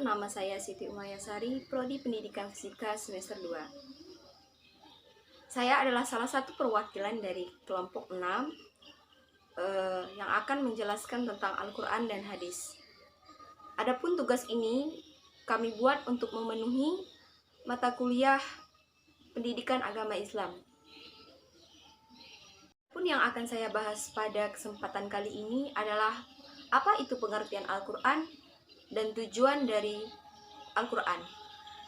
Perkenalkan, nama saya Siti Umayasari, Prodi Pendidikan Fisika semester 2. Saya adalah salah satu perwakilan dari kelompok 6 yang akan menjelaskan tentang Al-Quran dan Hadis. Adapun tugas ini kami buat untuk memenuhi mata kuliah Pendidikan Agama Islam. Pun yang akan saya bahas pada kesempatan kali ini adalah apa itu pengertian Al-Quran dan tujuan dari Al-Quran.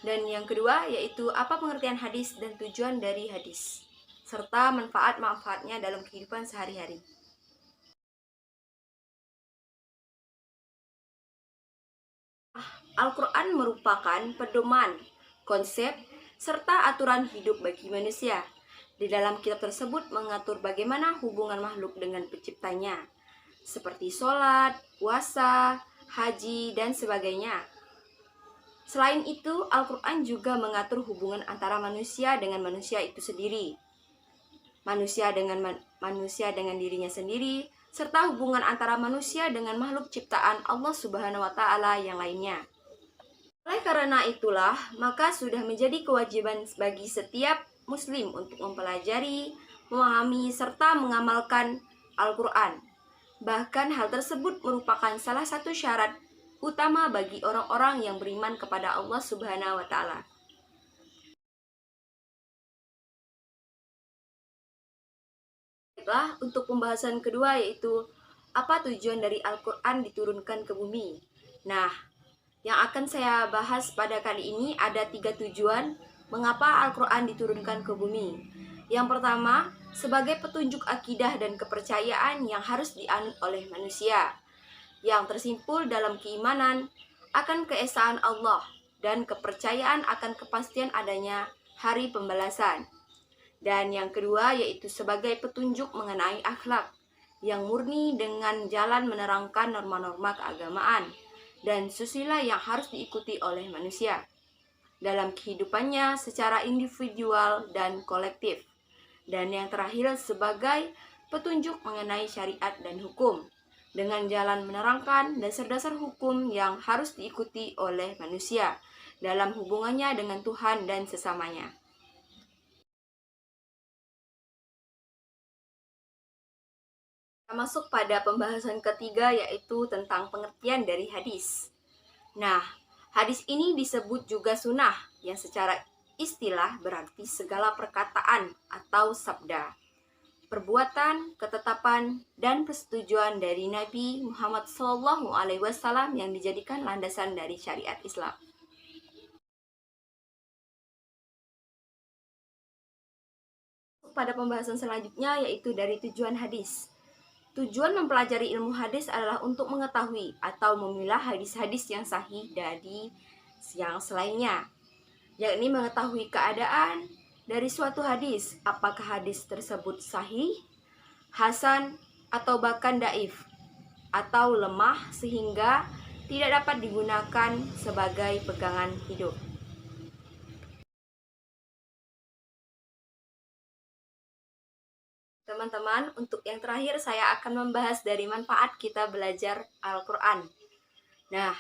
Dan yang kedua yaitu apa pengertian hadis dan tujuan dari hadis, serta manfaat-manfaatnya dalam kehidupan sehari-hari. Al-Quran merupakan pedoman, konsep, serta aturan hidup bagi manusia. Di dalam kitab tersebut mengatur bagaimana hubungan makhluk dengan penciptanya, seperti sholat, puasa, haji, dan sebagainya. Selain itu, Al-Quran juga mengatur hubungan antara manusia dengan manusia itu sendiri, manusia dengan dirinya sendiri, serta hubungan antara manusia dengan makhluk ciptaan Allah Subhanahu wa Ta'ala yang lainnya. Oleh karena itulah, maka sudah menjadi kewajiban bagi setiap Muslim untuk mempelajari, memahami, serta mengamalkan Al-Quran. Bahkan hal tersebut merupakan salah satu syarat utama bagi orang-orang yang beriman kepada Allah Subhanahu wa Ta'ala. Baiklah, untuk pembahasan kedua yaitu apa tujuan dari Al-Quran diturunkan ke bumi. Nah, yang akan saya bahas pada kali ini ada 3 tujuan mengapa Al-Quran diturunkan ke bumi. Yang pertama, sebagai petunjuk akidah dan kepercayaan yang harus dianut oleh manusia, yang tersimpul dalam keimanan akan keesaan Allah dan kepercayaan akan kepastian adanya hari pembalasan. Dan yang kedua yaitu sebagai petunjuk mengenai akhlak yang murni dengan jalan menerangkan norma-norma keagamaan dan susila yang harus diikuti oleh manusia dalam kehidupannya secara individual dan kolektif. Dan yang terakhir sebagai petunjuk mengenai syariat dan hukum dengan jalan menerangkan dasar-dasar hukum yang harus diikuti oleh manusia dalam hubungannya dengan Tuhan dan sesamanya. Kita masuk pada pembahasan ketiga yaitu tentang pengertian dari hadis. Nah, hadis ini disebut juga sunnah yang secara istilah berarti segala perkataan atau sabda, perbuatan, ketetapan, dan persetujuan dari Nabi Muhammad SAW yang dijadikan landasan dari syariat Islam. Pada pembahasan selanjutnya yaitu dari tujuan hadis. Tujuan mempelajari ilmu hadis adalah untuk mengetahui atau memilah hadis-hadis yang sahih dari yang selainnya, yakni mengetahui keadaan dari suatu hadis, apakah hadis tersebut sahih, hasan, atau bahkan daif, atau lemah sehingga tidak dapat digunakan sebagai pegangan hidup. Teman-teman, untuk yang terakhir saya akan membahas dari manfaat kita belajar Al-Quran. Nah,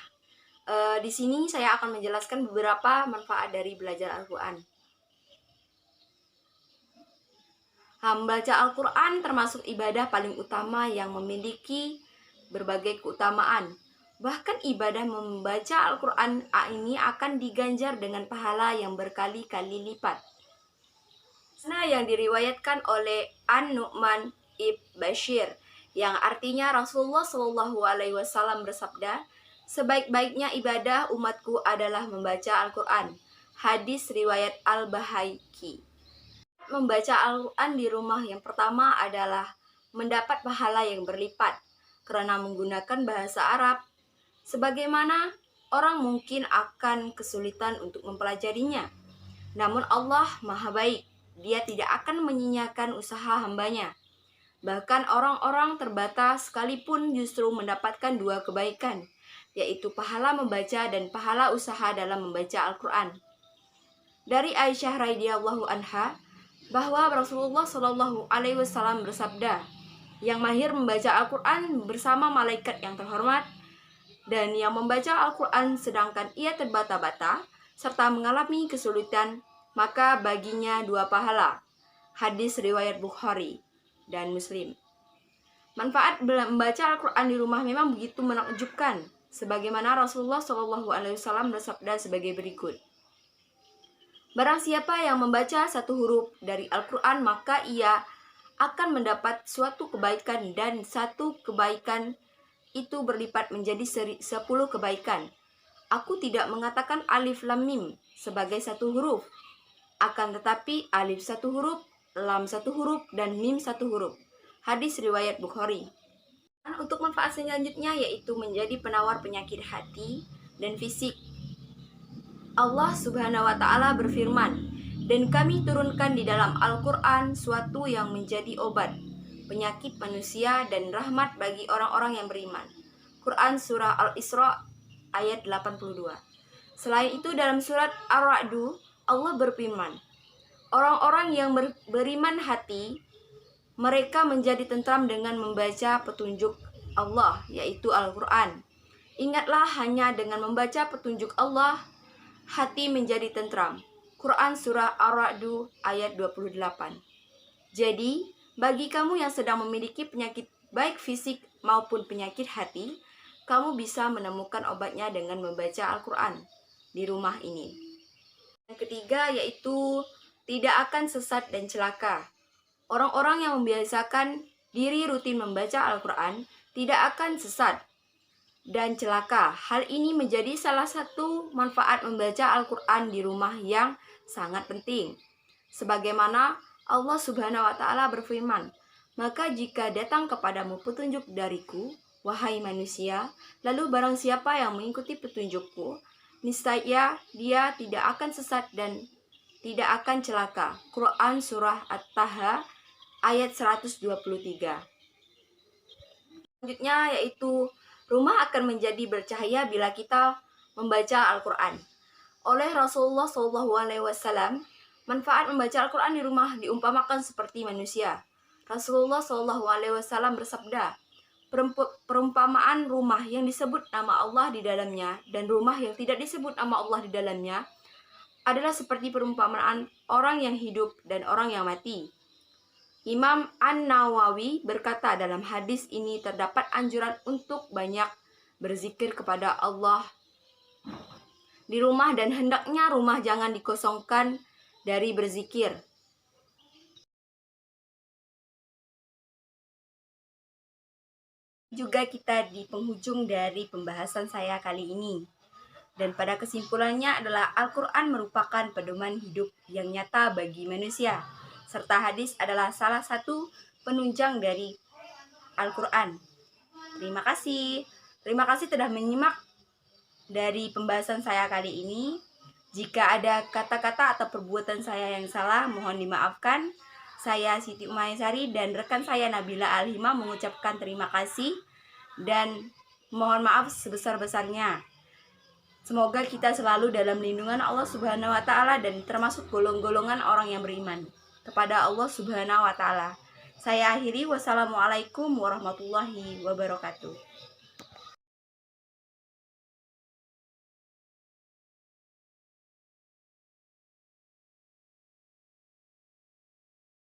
di sini saya akan menjelaskan beberapa manfaat dari belajar Al-Quran. Membaca Al-Quran termasuk ibadah paling utama yang memiliki berbagai keutamaan. Bahkan ibadah membaca Al-Quran ini akan diganjar dengan pahala yang berkali-kali lipat. Nah, yang diriwayatkan oleh An-Nu'man ibn Bashir, yang artinya Rasulullah SAW bersabda, sebaik-baiknya ibadah umatku adalah membaca Al-Quran. Hadis riwayat Al-Bahaiki. Membaca Al-Quran di rumah yang pertama adalah mendapat pahala yang berlipat karena menggunakan bahasa Arab. Sebagaimana orang mungkin akan kesulitan untuk mempelajarinya, namun Allah Maha Baik. Dia tidak akan menyia-nyiakan usaha hambanya. Bahkan orang-orang terbatas sekalipun justru mendapatkan 2 kebaikan, yaitu pahala membaca dan pahala usaha dalam membaca Al-Quran. Dari Aisyah radhiyallahu anha, bahwa Rasulullah SAW bersabda, yang mahir membaca Al-Quran bersama malaikat yang terhormat Dan yang membaca Al-Quran sedangkan ia terbata-bata serta mengalami kesulitan, maka baginya 2 pahala. Hadis riwayat Bukhari dan Muslim. Manfaat membaca Al-Quran di rumah memang begitu menakjubkan, sebagaimana Rasulullah SAW bersabda sebagai berikut. Barang siapa yang membaca satu huruf dari Al-Quran, maka ia akan mendapat suatu kebaikan, dan satu kebaikan itu berlipat menjadi 10 kebaikan. Aku tidak mengatakan alif lam mim sebagai satu huruf, akan tetapi alif satu huruf, lam satu huruf, dan mim satu huruf. Hadis riwayat Bukhari. Untuk manfaat selanjutnya yaitu menjadi penawar penyakit hati dan fisik. Allah Subhanahu wa taala berfirman, "Dan kami turunkan di dalam Al-Qur'an suatu yang menjadi obat penyakit manusia dan rahmat bagi orang-orang yang beriman." Quran surah Al-Isra ayat 82. Selain itu dalam surat Ar-Ra'du Allah berfirman, "Orang-orang yang beriman hati mereka menjadi tentram dengan membaca petunjuk Allah, yaitu Al-Quran. Ingatlah, hanya dengan membaca petunjuk Allah, hati menjadi tentram." Quran surah Ar-Ra'du ayat 28. Jadi, bagi kamu yang sedang memiliki penyakit baik fisik maupun penyakit hati, kamu bisa menemukan obatnya dengan membaca Al-Quran di rumah ini. Yang ketiga yaitu tidak akan sesat dan celaka. Orang-orang yang membiasakan diri rutin membaca Al-Quran tidak akan sesat dan celaka. Hal ini menjadi salah satu manfaat membaca Al-Quran di rumah yang sangat penting. Sebagaimana Allah Subhanahu wa taala berfirman, "Maka jika datang kepadamu petunjuk dariku, wahai manusia, lalu barang siapa yang mengikuti petunjukku, niscaya dia tidak akan sesat dan tidak akan celaka." Quran surah At-Taha ayat 123. Selanjutnya yaitu rumah akan menjadi bercahaya bila kita membaca Al-Quran. Oleh Rasulullah SAW, manfaat membaca Al-Quran di rumah diumpamakan seperti manusia. Rasulullah SAW bersabda, "Perumpamaan rumah yang disebut nama Allah di dalamnya dan rumah yang tidak disebut nama Allah di dalamnya adalah seperti perumpamaan orang yang hidup dan orang yang mati." Imam An-Nawawi berkata dalam hadis ini terdapat anjuran untuk banyak berzikir kepada Allah di rumah, dan hendaknya rumah jangan dikosongkan dari berzikir. Juga kita di penghujung dari pembahasan saya kali ini. Dan pada kesimpulannya adalah Al-Quran merupakan pedoman hidup yang nyata bagi manusia, serta hadis adalah salah satu penunjang dari Al-Quran. Terima kasih telah menyimak dari pembahasan saya kali ini. Jika ada kata-kata atau perbuatan saya yang salah, mohon dimaafkan. Saya Siti Umaysari dan rekan saya Nabila Alhima mengucapkan terima kasih dan mohon maaf sebesar-besarnya. Semoga kita selalu dalam lindungan Allah Subhanahu wa taala dan termasuk golongan orang yang beriman kepada Allah Subhanahu wa taala. Saya akhiri, wassalamualaikum warahmatullahi wabarakatuh.